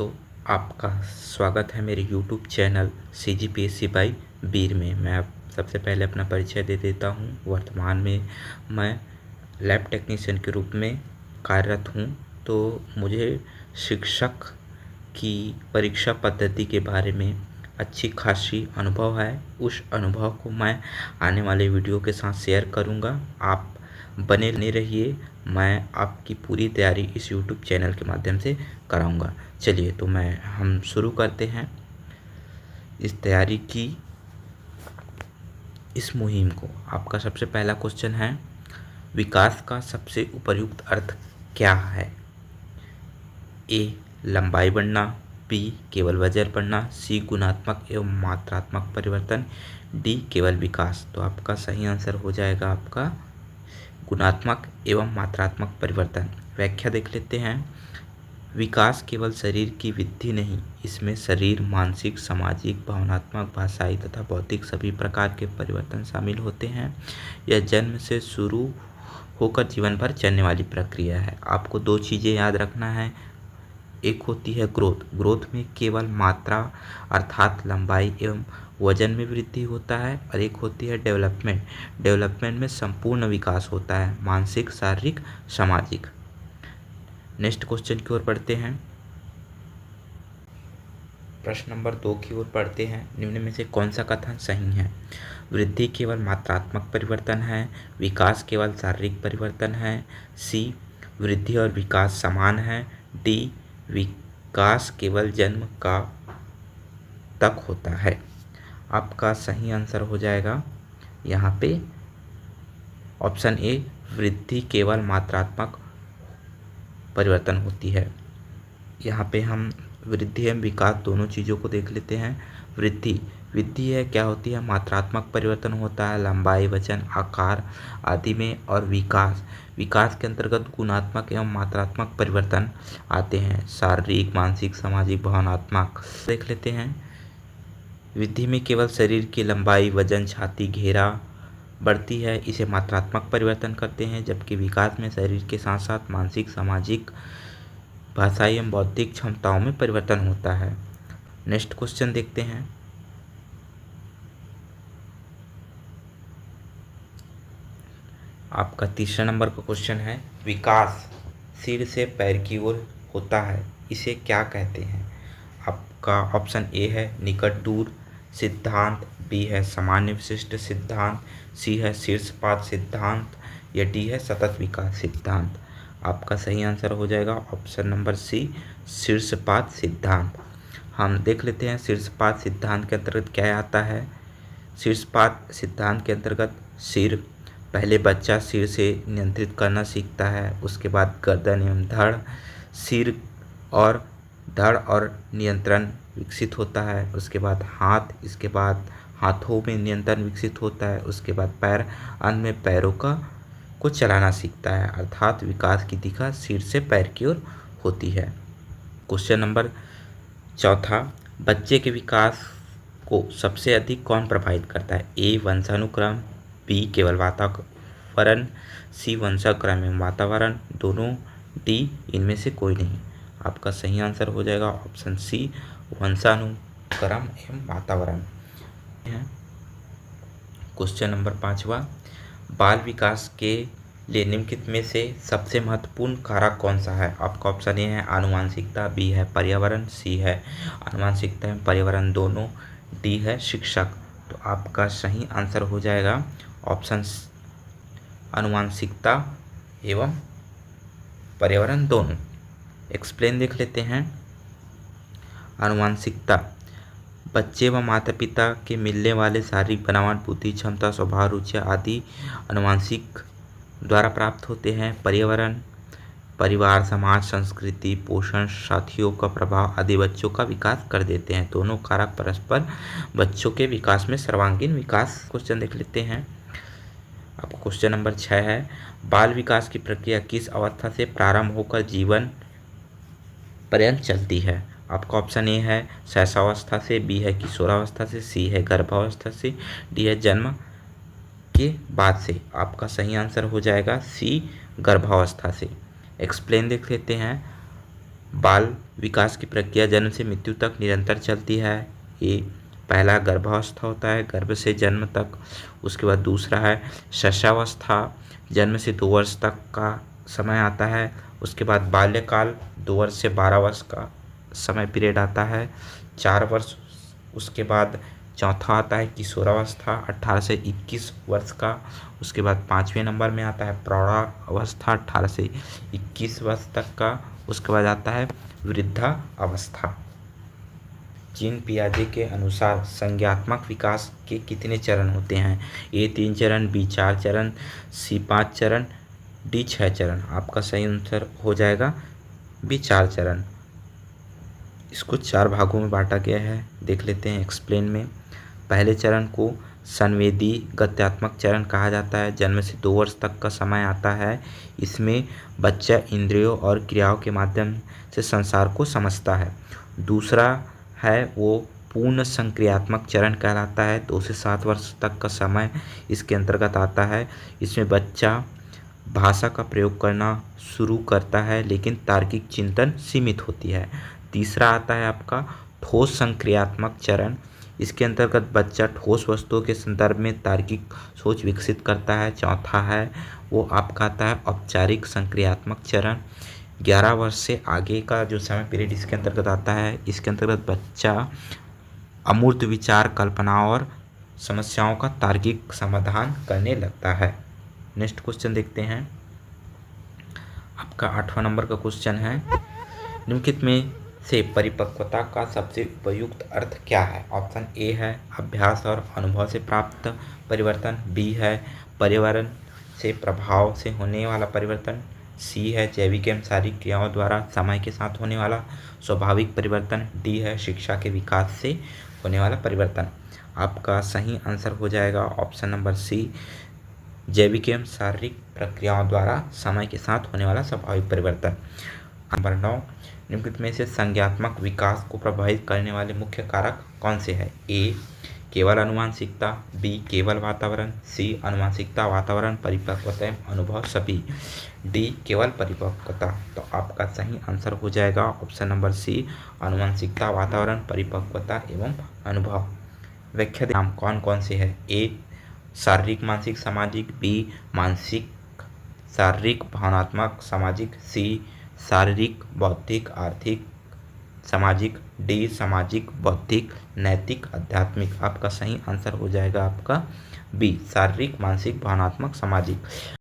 दोस्तों, आपका स्वागत है मेरे YouTube चैनल CGPSC बाई वीर में। मैं अब सबसे पहले अपना परिचय दे देता हूं। वर्तमान में मैं लैब टेक्नीशियन के रूप में कार्यरत हूं। तो मुझे शिक्षक की परीक्षा पद्धति के बारे में अच्छी खासी अनुभव है। उस अनुभव को मैं आने वाले वीडियो के साथ शेयर करूंगा। आप बने रहिए। मैं आपकी पूरी तैयारी इस YouTube चैनल के माध्यम से कराऊंगा। चलिए तो हम शुरू करते हैं इस तैयारी की इस मुहिम को। आपका सबसे पहला क्वेश्चन है, विकास का सबसे उपयुक्त अर्थ क्या है? ए लंबाई बढ़ना, बी केवल वजन बढ़ना, सी गुणात्मक एवं मात्रात्मक परिवर्तन, डी केवल विकास। तो आपका सही आंसर हो जाएगा आपका गुणात्मक एवं मात्रात्मक परिवर्तन। व्याख्या देख लेते हैं। विकास केवल शरीर की वृद्धि नहीं, इसमें शरीर, मानसिक, सामाजिक, भावनात्मक, भाषाई तथा भौतिक सभी प्रकार के परिवर्तन शामिल होते हैं। यह जन्म से शुरू होकर जीवन भर चलने वाली प्रक्रिया है। आपको दो चीज़ें याद रखना है। एक होती है ग्रोथ में केवल मात्रा अर्थात लंबाई एवं वजन में वृद्धि होता है, और एक होती है डेवलपमेंट में संपूर्ण विकास होता है, मानसिक, शारीरिक, सामाजिक। नेक्स्ट क्वेश्चन की ओर पढ़ते हैं। प्रश्न नंबर 2 की ओर पढ़ते हैं। निम्न में से कौन सा कथन सही है? वृद्धि केवल मात्रात्मक परिवर्तन है, विकास केवल शारीरिक परिवर्तन है, सी वृद्धि और विकास समान है, डी विकास केवल जन्म का तक होता है। आपका सही आंसर हो जाएगा यहाँ पे ऑप्शन ए, वृद्धि केवल मात्रात्मक परिवर्तन होती है। यहाँ पे हम वृद्धि एवं विकास दोनों चीज़ों को देख लेते हैं। वृद्धि है क्या होती है? मात्रात्मक परिवर्तन होता है लंबाई, वजन, आकार आदि में, और विकास के अंतर्गत गुणात्मक एवं मात्रात्मक परिवर्तन आते हैं, शारीरिक, मानसिक, सामाजिक, भावनात्मक। देख लेते हैं। वृद्धि में केवल शरीर की लंबाई, वजन, छाती, घेरा बढ़ती है, इसे मात्रात्मक परिवर्तन करते हैं, जबकि विकास में शरीर के साथ साथ मानसिक, सामाजिक, भाषाई एवं बौद्धिक क्षमताओं में परिवर्तन होता है। नेक्स्ट क्वेश्चन देखते हैं। आपका तीसरा नंबर का क्वेश्चन है, विकास सिर से पैर की ओर होता है, इसे क्या कहते हैं? आपका ऑप्शन ए है निकट दूर सिद्धांत, बी है सामान्य विशिष्ट सिद्धांत, सी है शीर्षपात सिद्धांत, या डी है सतत विकास सिद्धांत। आपका सही आंसर हो जाएगा ऑप्शन नंबर सी, शीर्षपात सिद्धांत। हम देख लेते हैं शीर्षपात सिद्धांत के अंतर्गत क्या आता है। शीर्षपात सिद्धांत के अंतर्गत सिर, पहले बच्चा सिर से नियंत्रित करना सीखता है, उसके बाद गर्दन एवं धड़, सिर और धड़ और नियंत्रण विकसित होता है, उसके बाद हाथ, इसके बाद हाथों में नियंत्रण विकसित होता है, उसके बाद पैर, अंत में पैरों को चलाना सीखता है। अर्थात विकास की दिशा सिर से पैर की ओर होती है। क्वेश्चन नंबर 4, बच्चे के विकास को सबसे अधिक कौन प्रभावित करता है? ए वंशानुक्रम, बी केवल वातावरण, सी वंशानुक्रम एवं वातावरण दोनों, डी इनमें से कोई नहीं। आपका सही आंसर हो जाएगा ऑप्शन सी, वंशानुक्रम एवं वातावरण। क्वेश्चन नंबर 5, बाल विकास के लिए निम्नलिखित में से सबसे महत्वपूर्ण कारक कौन सा है? आपका ऑप्शन ए है आनुवंशिकता, बी है पर्यावरण, सी है आनुवंशिकता एवं पर्यावरण दोनों, डी है शिक्षक। तो आपका सही आंसर हो जाएगा ऑप्शन आनुवंशिकता एवं पर्यावरण दोनों। एक्सप्लेन देख लेते हैं। आनुवंशिकता, बच्चे व माता पिता के मिलने वाले शारीरिक बनावट, बुद्धि, क्षमता, स्वभाव, रुचि आदि आनुवंशिक द्वारा प्राप्त होते हैं। पर्यावरण, परिवार, समाज, संस्कृति, पोषण, साथियों का प्रभाव आदि बच्चों का विकास कर देते हैं। दोनों कारक परस्पर बच्चों के विकास में सर्वांगीण विकास। क्वेश्चन देख लेते हैं। आपका क्वेश्चन नंबर 6 है, बाल विकास की प्रक्रिया किस अवस्था से प्रारंभ होकर जीवन पर्यंत चलती है? आपका ऑप्शन ए है शैशवावस्था से, बी है किशोरावस्था से, सी है गर्भावस्था से, डी है जन्म के बाद से। आपका सही आंसर हो जाएगा सी, गर्भावस्था से। एक्सप्लेन देख लेते हैं। बाल विकास की प्रक्रिया जन्म से मृत्यु तक निरंतर चलती है। ए पहला गर्भावस्था होता है, गर्भ से जन्म तक। उसके बाद दूसरा है शिशुअवस्था, जन्म से 2 वर्ष तक का समय आता है। उसके बाद बाल्यकाल, 2 वर्ष से 12 वर्ष का समय पीरियड आता है, 4 वर्ष। उसके बाद चौथा आता है किशोरावस्था, 18 से 21 वर्ष का। उसके बाद 5वें नंबर में आता है प्रौढ़ावस्था, 18 से 21 वर्ष तक का। उसके बाद आता है वृद्धावस्था। जीन पियाजे के अनुसार संज्ञानात्मक विकास के कितने चरण होते हैं? ए 3 चरण, बी 4 चरण, सी 5 चरण, डी 6 चरण। आपका सही आंसर हो जाएगा बी 4 चरण। इसको 4 भागों में बांटा गया है, देख लेते हैं एक्सप्लेन में। पहले चरण को संवेदी गत्यात्मक चरण कहा जाता है, जन्म से 2 वर्ष तक का समय आता है। इसमें बच्चा इंद्रियों और क्रियाओं के माध्यम से संसार को समझता है। दूसरा है वो पूर्ण संक्रियात्मक चरण कहलाता है, 2 से 7 वर्ष तक का समय इसके अंतर्गत आता है। इसमें बच्चा भाषा का प्रयोग करना शुरू करता है, लेकिन तार्किक चिंतन सीमित होती है। तीसरा आता है आपका ठोस संक्रियात्मक चरण। इसके अंतर्गत बच्चा ठोस वस्तुओं के संदर्भ में तार्किक सोच विकसित करता है। चौथा है वो आपका आता है औपचारिक संक्रियात्मक चरण। 11 वर्ष से आगे का जो समय पीरियड इसके अंतर्गत आता है, इसके अंतर्गत बच्चा अमूर्त विचार, कल्पनाओं और समस्याओं का तार्किक समाधान करने लगता है। नेक्स्ट क्वेश्चन देखते हैं। आपका 8वां नंबर का क्वेश्चन है, निम्नलिखित में से परिपक्वता का सबसे उपयुक्त अर्थ क्या है? ऑप्शन ए है अभ्यास और अनुभव से प्राप्त परिवर्तन, बी है पर्यावरण से प्रभाव से होने वाला परिवर्तन, सी है जैविक एवं शारीरिक क्रियाओं द्वारा समय के साथ होने वाला स्वाभाविक परिवर्तन, डी है शिक्षा के विकास से होने वाला परिवर्तन। आपका सही आंसर हो जाएगा ऑप्शन नंबर सी, जैविक एवं शारीरिक प्रक्रियाओं द्वारा समय के साथ होने वाला स्वाभाविक परिवर्तन। नंबर 9, निम्नलिखित में से संज्ञानात्मक विकास को प्रभावित करने वाले मुख्य कारक कौन से हैं? ए केवल अनुवांशिकता, बी केवल वातावरण, सी अनुवांशिकता, वातावरण, परिपक्वता एवं अनुभव सभी, डी केवल परिपक्वता। तो आपका सही आंसर हो जाएगा ऑप्शन नंबर सी, अनुवांशिकता, वातावरण, परिपक्वता एवं अनुभव। व्याख्या नाम कौन कौन से है? ए शारीरिक मानसिक सामाजिक, बी मानसिक शारीरिक भावनात्मक सामाजिक, सी शारीरिक बौद्धिक आर्थिक सामाजिक, डी सामाजिक बौद्धिक नैतिक आध्यात्मिक। आपका सही आंसर हो जाएगा आपका बी शारीरिक मानसिक भावनात्मक सामाजिक।